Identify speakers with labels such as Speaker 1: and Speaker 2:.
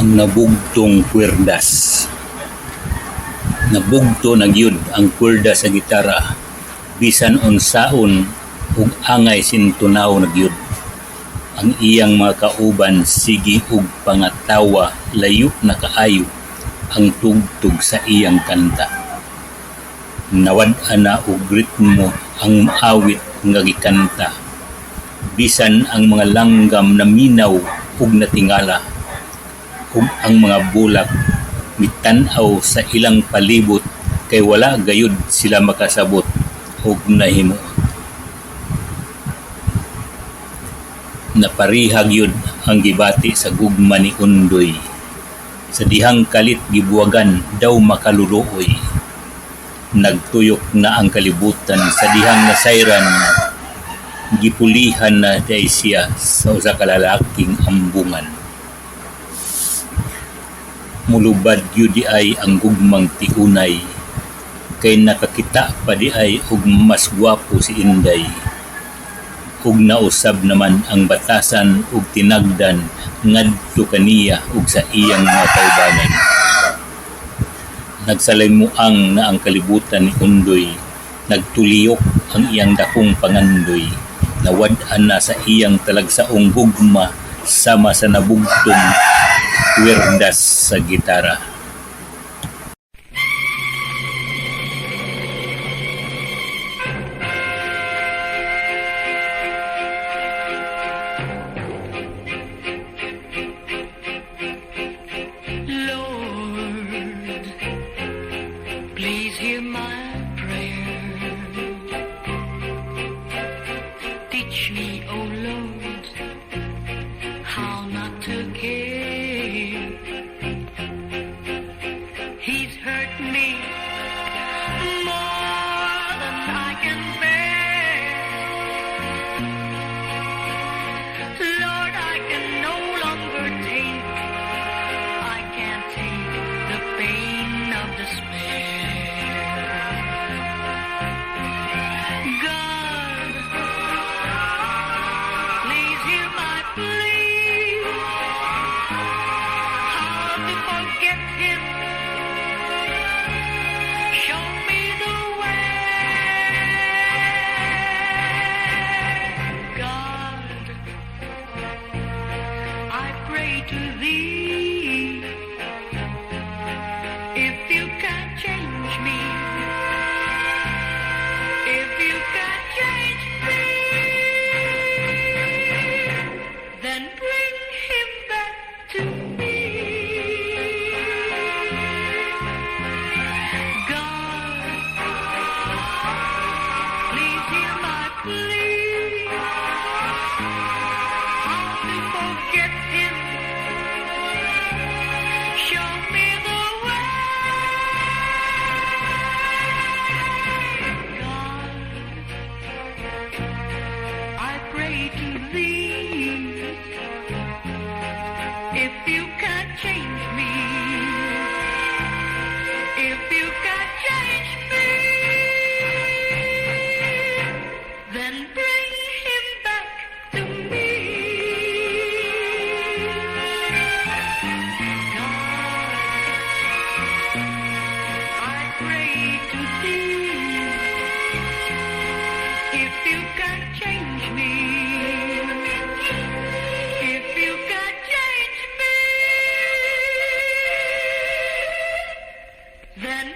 Speaker 1: ang nabugtong kwerdas. Nabugto na gyud ang kwerdas sa gitara, bisan unsaon ug angay sintunaw na gyud. Ang iyang mga kauban sige ug pangatawa, layo na kaayo ang tugtog sa iyang kanta. Nawad-an na og ritmo ang awit nga gikanta, bisan ang mga langgam na minaw ug natingala, ug ang mga bulak mitan-aw sa ilang palibot, kay wala gayud sila makasabot ug nahimo. Naparihag yun ang gibati sa gugma ni Undoy, sa dihang kalit gibuwagan daw makaluluoy. Nagtuyok na ang kalibutan sa dihang nasayran, gipulihan na day siya sa usa ka lalaking ambungan. Mulubad yun di ay ang gugmang tiunay, kay nakakita pa di ay ug mas gwapo si Inday. Ug nausab naman ang batasan ug tinagdan ngadto kaniya ug sa iyang mga kaubanan. Nagsalimuang na ang kalibutan ni Undoy, nagtuliyok ang iyang dakong pangandoy, nawad-an na sa iyang talagsaong gugma sama sa nabugtong kwerdas sa gitara.
Speaker 2: Lord, please hear my prayer. Teach me, oh Lord, how not to care. He's hurt me more than I can bear. Lord, I can no longer take, I can't take the pain of despair. God, please hear my plea. How to forget him? Show me the way. God, I pray to thee. If you can change me, if you can change me, then bring him back to me. God, please hear my plea. How to forget him? Show me the way. God, I pray to thee. If you can change me, if you can change me, then bring him back to me. I pray to thee. If you can change me, if you can change me, then